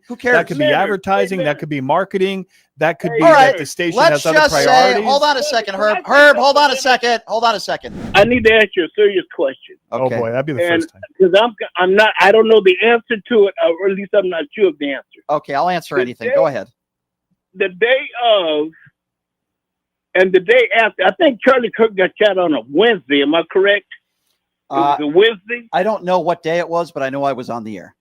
Who cares? That could be advertising. That could be marketing. That could be right. that the station Let's has other just priorities. say, hold on a second, Herb. Herb, hold on a second. Hold on a second. I need to ask you a serious question. Okay. Oh boy, that'd be the first time. Because I'm not, I don't know the answer to it, or at least I'm not sure of the answer. Okay, I'll answer anything. Go ahead. The day of and the day after, I think Charlie Kirk got shot on a Wednesday. Am I correct? It was a Wednesday. I don't know what day it was, but I know I was on the air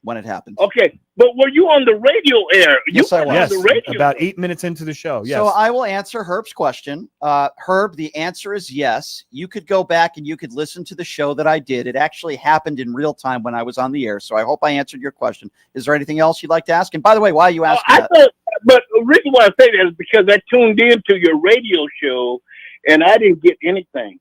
when it happened. Okay, but were you on the radio air? Yes, I was. Yes, on the radio. about 8 minutes into the show. Yes. So I will answer Herb's question. Herb, the answer is yes. You could go back and you could listen to the show that I did. It actually happened in real time when I was on the air. So I hope I answered your question. Is there anything else you'd like to ask? And by the way, why are you asking that? But the reason why I say that is because I tuned into your radio show and I didn't get anything.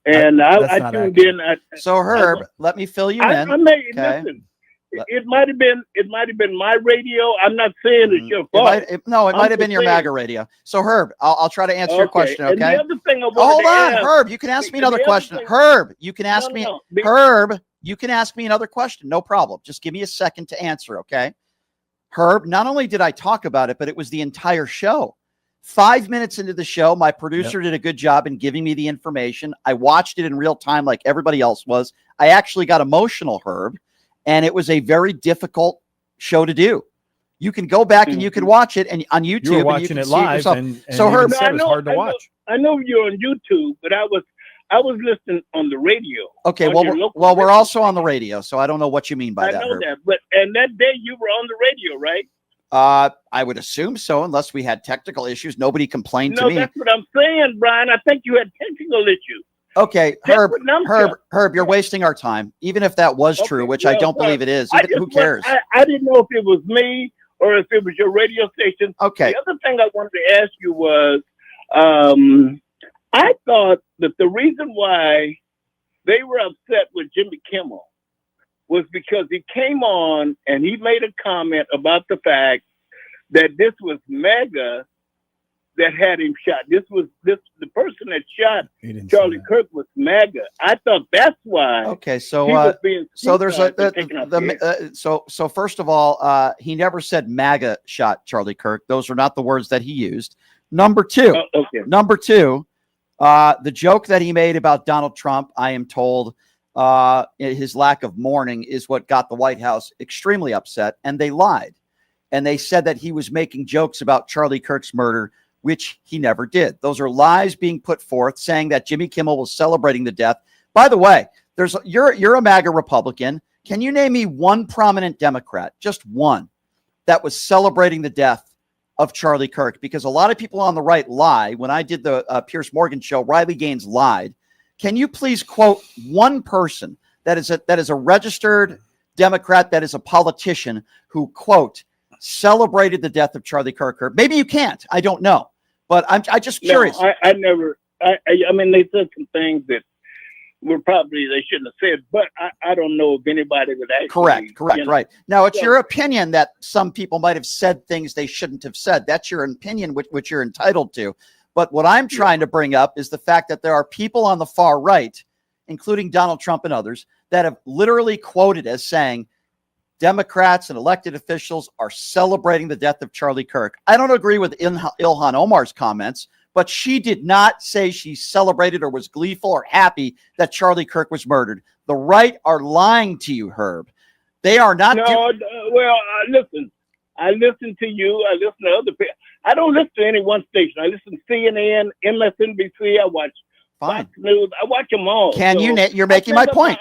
And I tuned in. So Herb, let me fill you in. Listen, it might have been my radio. I'm not saying it's your fault. It might have been your MAGA radio. So Herb, I'll try to answer your question. Okay. And the other thing hold on, Herb. You can ask me another question. Herb, you can ask me. Herb, you can ask me another question. No problem. Just give me a second to answer. Okay. Herb, not only did I talk about it, but it was the entire show. 5 minutes into the show, my producer did a good job in giving me the information. I watched it in real time like everybody else was. I actually got emotional, Herb, and it was a very difficult show to do. You can go back and you can watch it and on YouTube. You were watching it live, and so Herb, it was hard to watch. I know you're on YouTube, but I was listening on the radio. Okay, well, we're also on the radio, so I don't know what you mean by that. I know Herb. that, but that day you were on the radio, right? I would assume so, unless we had technical issues. Nobody complained to me. No, that's what I'm saying, Brian. I think you had technical issues. Okay, Herb, you're wasting our time. Even if that was true, which I don't believe it is, who cares? I didn't know if it was me or if it was your radio station. Okay. The other thing I wanted to ask you was, I thought that the reason why they were upset with Jimmy Kimmel was because he came on and he made a comment about the fact that this was MAGA that had him shot. The person that shot Charlie Kirk was MAGA. I thought that's why. Okay, so there's so first of all, he never said MAGA shot Charlie Kirk. Those are not the words that he used. Number two, the joke that he made about Donald Trump, I am told, his lack of mourning is what got the White House extremely upset, and they lied. And they said that he was making jokes about Charlie Kirk's murder, which he never did. Those are lies being put forth, saying that Jimmy Kimmel was celebrating the death. By the way, you're a MAGA Republican. Can you name me one prominent Democrat, just one, that was celebrating the death of Charlie Kirk? Because a lot of people on the right lie. When I did the Piers Morgan show, Riley Gaines lied. Can you please quote one person that is a registered Democrat, that is a politician who, quote, celebrated the death of Charlie Kirk? Maybe you can't. I don't know. But I'm just curious. I never. I mean, they said some things that were probably they shouldn't have said, but I don't know if anybody would actually. Correct. Right. Now, it's your opinion that some people might have said things they shouldn't have said. That's your opinion, which you're entitled to. But what I'm trying to bring up is the fact that there are people on the far right, including Donald Trump and others, that have literally quoted as saying Democrats and elected officials are celebrating the death of Charlie Kirk. I don't agree with Ilhan Omar's comments, but she did not say she celebrated or was gleeful or happy that Charlie Kirk was murdered. The right are lying to you, Herb. They are not. Listen. I listen to you. I listen to other people. I don't listen to any one station. I listen to CNN, MSNBC. I watch Fox News. I watch them all. You're making my point.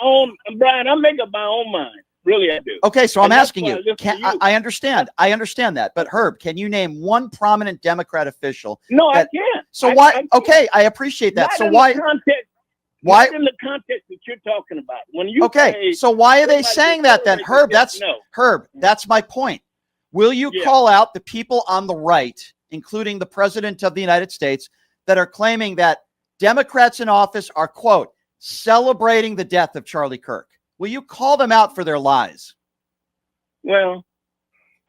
Brian, I'm making up my own mind. Really, I do. Okay, so I'm asking you. I understand. I understand that. But Herb, can you name one prominent Democrat official? No, I can't. So why? Okay, I appreciate that. So why? Why in the context that you're talking about? When you so why are they saying that then, Herb? That's my point. Will you call out the people on the right, including the president of the United States, that are claiming that Democrats in office are, quote, celebrating the death of Charlie Kirk? Will you call them out for their lies? Well,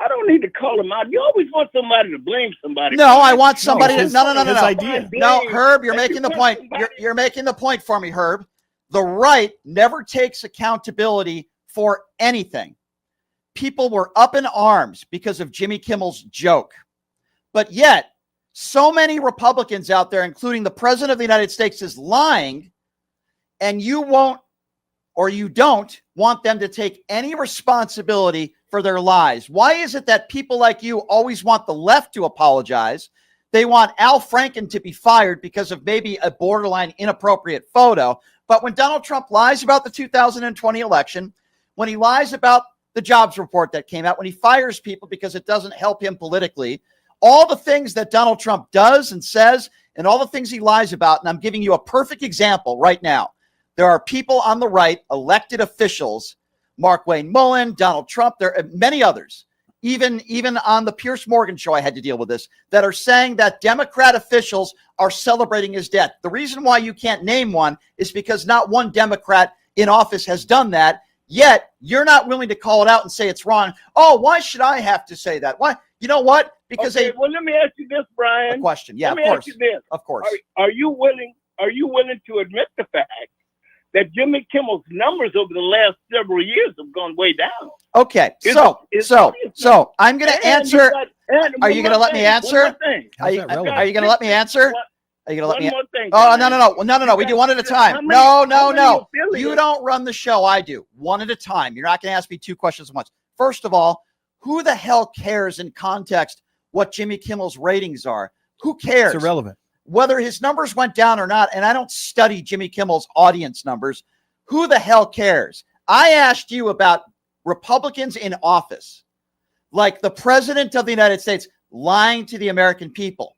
I don't need to call them out. You always want somebody to blame somebody. No, I want somebody to. No. Idea. No, Herb, you're making the point. You're making the point for me, Herb. The right never takes accountability for anything. people were up in arms because of Jimmy Kimmel's joke. But yet, so many Republicans out there, including the president of the United States, is lying, and you won't, or you don't want them to take any responsibility for their lies. Why is it that people like you always want the left to apologize? They want Al Franken to be fired because of maybe a borderline inappropriate photo. But when Donald Trump lies about the 2020 election, when he lies about the jobs report that came out, when he fires people because it doesn't help him politically, all the things that Donald Trump does and says and all the things he lies about, and I'm giving you a perfect example right now. There are people on the right, elected officials, Mark Wayne Mullen, Donald Trump, there are many others, even on the Piers Morgan show, I had to deal with this, that are saying that Democrat officials are celebrating his death. The reason why you can't name one is because not one Democrat in office has done that, yet you're not willing to call it out and say it's wrong. Oh, why should I have to say that? Why? You know what? Because well, let me ask you this, Brian. A question. Yeah, let me ask you this. Of course. Are you willing to admit the fact that Jimmy Kimmel's numbers over the last several years have gone way down? Okay, so I'm going to answer. Are you going to let me answer? Are you going to let me answer? Are you going to let me? Oh, no. We do one at a time. No. You don't run the show. I do one at a time. You're not going to ask me two questions at once. First of all, who the hell cares in context what Jimmy Kimmel's ratings are? Who cares? It's irrelevant. Whether his numbers went down or not, and I don't study Jimmy Kimmel's audience numbers, who the hell cares? I asked you about Republicans in office, like the president of the United States lying to the American people.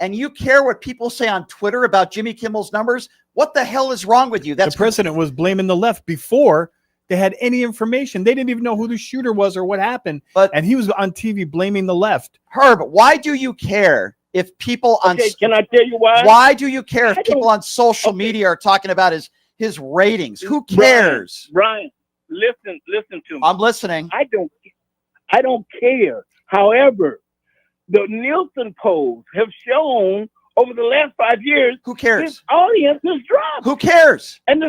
And you care what people say on Twitter about Jimmy Kimmel's numbers? What the hell is wrong with you? The president was blaming the left before they had any information. They didn't even know who the shooter was or what happened. And he was on TV blaming the left. Herb, why do you care if people on... Can I tell you why? Why do you care if people on social media are talking about his ratings? Who cares? Brian, listen to me. I'm listening. I don't care. However, the Nielsen polls have shown over the last 5 years, who cares? His audience has dropped. Who cares? And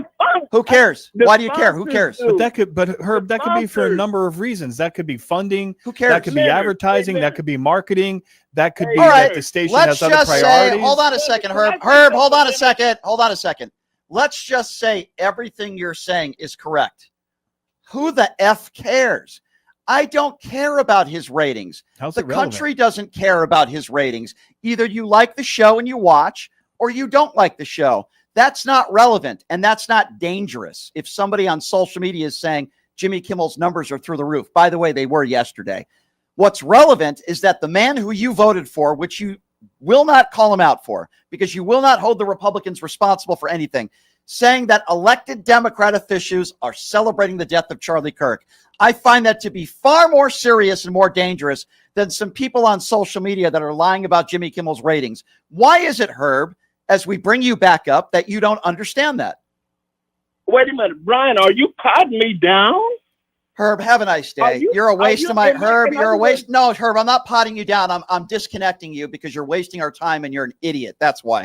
who cares? Why do you care? Who cares? But Herb, that could be for a number of reasons. That could be funding. Who cares? That could be advertising. That could be marketing. That could be that the station has other priorities. Hold on a second, Herb. Herb, hold on a second. Let's just say everything you're saying is correct. Who the F cares? I don't care about his ratings. The country doesn't care about his ratings. Either you like the show and you watch, or you don't like the show. That's not relevant, and that's not dangerous. If somebody on social media is saying Jimmy Kimmel's numbers are through the roof, by the way, they were yesterday. What's relevant is that the man who you voted for, which you will not call him out for, because you will not hold the Republicans responsible for anything, saying that elected Democrat officials are celebrating the death of Charlie Kirk. I find that to be far more serious and more dangerous than some people on social media that are lying about Jimmy Kimmel's ratings. Why is it, Herb, as we bring you back up, that you don't understand that? Wait a minute, Brian, are you potting me down? Herb, have a nice day. You're a waste of my Herb. You're a waste. No, Herb, I'm not potting you down. I'm disconnecting you because you're wasting our time and you're an idiot. That's why.